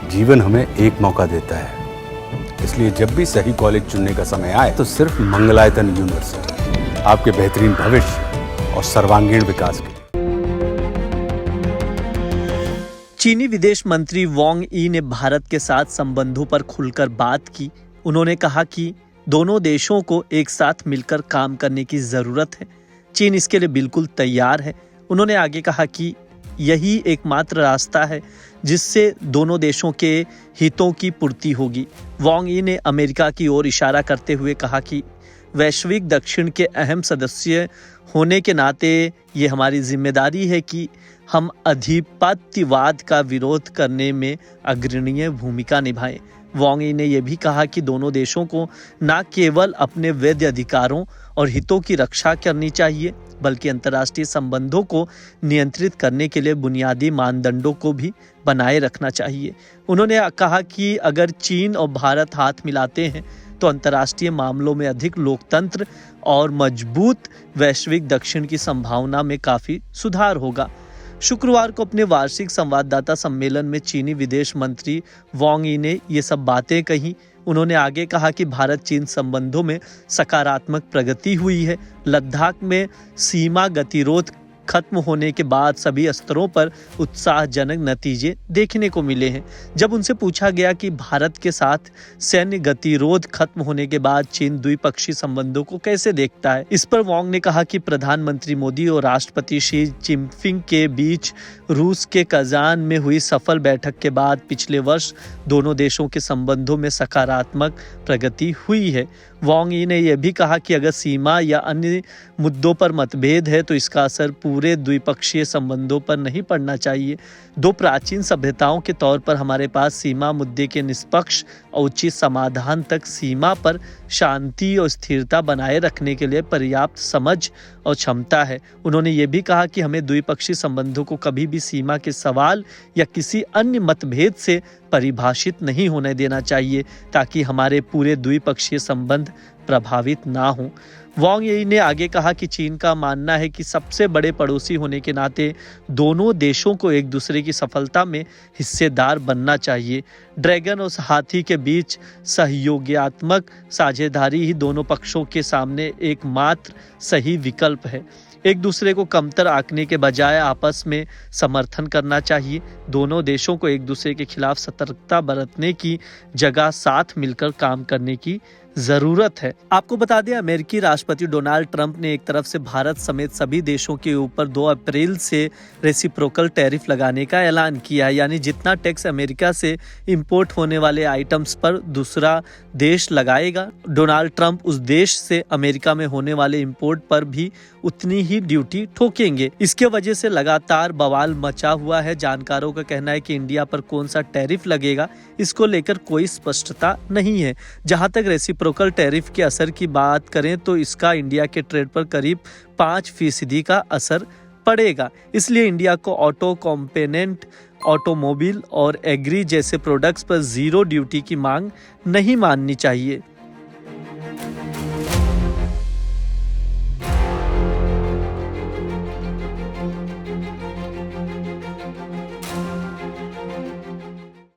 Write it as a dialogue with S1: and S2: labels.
S1: जीवन हमें एक मौका देता है, इसलिए जब भी सही कॉलेज चुनने का समय आए तो सिर्फ मंगलायतन यूनिवर्सिटी आपके बेहतरीन भविष्य और सर्वांगीण विकास के लिए।
S2: चीनी विदेश मंत्री वांग यी ने भारत के साथ संबंधों पर खुलकर बात की। उन्होंने कहा कि दोनों देशों को एक साथ मिलकर काम करने की जरूरत है। चीन इसके लिए बिल्कुल तैयार है। उन्होंने आगे कहा कि यही एकमात्र रास्ता है जिससे दोनों देशों के हितों की पूर्ति होगी। वांग यी ने अमेरिका की ओर इशारा करते हुए कहा कि वैश्विक दक्षिण के अहम सदस्य होने के नाते ये हमारी जिम्मेदारी है कि हम अधिपत्यवाद का विरोध करने में अग्रणीय भूमिका निभाएं। वांग यी ने यह भी कहा कि दोनों देशों को न केवल अपने वैध अधिकारों और हितों की रक्षा करनी चाहिए, बल्कि अंतर्राष्ट्रीय संबंधों को नियंत्रित करने के लिए बुनियादी मानदंडों को भी बनाए रखना चाहिए। उन्होंने कहा कि अगर चीन और भारत हाथ मिलाते हैं तो अंतर्राष्ट्रीय मामलों में अधिक लोकतंत्र और मजबूत वैश्विक दक्षिण की संभावना में काफी सुधार होगा। शुक्रवार को अपने वार्षिक संवाददाता सम्मेलन में चीनी विदेश मंत्री वांग यी ने ये सब बातें कही। उन्होंने आगे कहा कि भारत चीन संबंधों में सकारात्मक प्रगति हुई है। लद्दाख में सीमा गतिरोध खत्म होने के बाद सभी स्तरों पर उत्साहजनक नतीजे देखने को मिले हैं। जब उनसे पूछा गया कि भारत के साथ सैन्य गतिरोध खत्म होने के बाद चीन द्विपक्षीय संबंधों को कैसे देखता है, इस पर वांग ने कहा कि प्रधानमंत्री मोदी और राष्ट्रपति शी जिनपिंग के बीच रूस के कजान में हुई सफल बैठक के बाद पिछले वर्ष दोनों देशों के संबंधों में सकारात्मक प्रगति हुई है। वांग यी ने यह भी कहा कि अगर सीमा या अन्य मुद्दों पर मतभेद है तो इसका असर पूरे द्विपक्षीय संबंधों पर नहीं पड़ना चाहिए। दो प्राचीन सभ्यताओं के तौर पर हमारे पास सीमा मुद्दे के निष्पक्ष और उचित समाधान तक सीमा पर शांति और स्थिरता बनाए रखने के लिए पर्याप्त समझ और क्षमता है। उन्होंने ये भी कहा कि हमें द्विपक्षीय संबंधों को कभी भी सीमा के सवाल या किसी अन्य मतभेद से परिभाषित नहीं होने देना चाहिए ताकि हमारे पूरे द्विपक्षीय संबंध प्रभावित ना हो। वांग यी ने आगे कहा कि चीन का मानना है कि सबसे बड़े पड़ोसी होने के नाते दोनों देशों को एक दूसरे की सफलता में हिस्सेदार बनना चाहिए। ड्रैगन और हाथी के बीच सहयोगात्मक साझेदारी ही दोनों पक्षों के सामने एकमात्र सही विकल्प है। एक दूसरे को कमतर आंकने के बजाय आपस में समर्थन करना चाहिए। दोनों देशों को एक दूसरे के खिलाफ सतर्कता बरतने की जगह साथ मिलकर काम करने की जरूरत है। आपको बता दें, अमेरिकी राष्ट्रपति डोनाल्ड ट्रंप ने एक तरफ से भारत समेत सभी देशों के ऊपर 2 अप्रैल से रेसिप्रोकल टैरिफ लगाने का ऐलान किया है, यानी जितना टैक्स अमेरिका से इंपोर्ट होने वाले आइटम्स पर दूसरा देश लगाएगा, डोनाल्ड ट्रंप उस देश से अमेरिका में होने वाले इंपोर्ट पर भी उतनी ही ड्यूटी ठोकेंगे। इसके वजह से लगातार बवाल मचा हुआ है। जानकारों का कहना है कि इंडिया पर कौन सा टैरिफ लगेगा, इसको लेकर कोई स्पष्टता नहीं है। जहां तक रेसिप्रोकल टैरिफ के असर की बात करें तो इसका इंडिया के ट्रेड पर करीब 5% का असर पड़ेगा। इसलिए इंडिया को ऑटो कॉम्पोनेंट, ऑटोमोबाइल और एग्री जैसे प्रोडक्ट्स पर 0 ड्यूटी की मांग नहीं माननी चाहिए।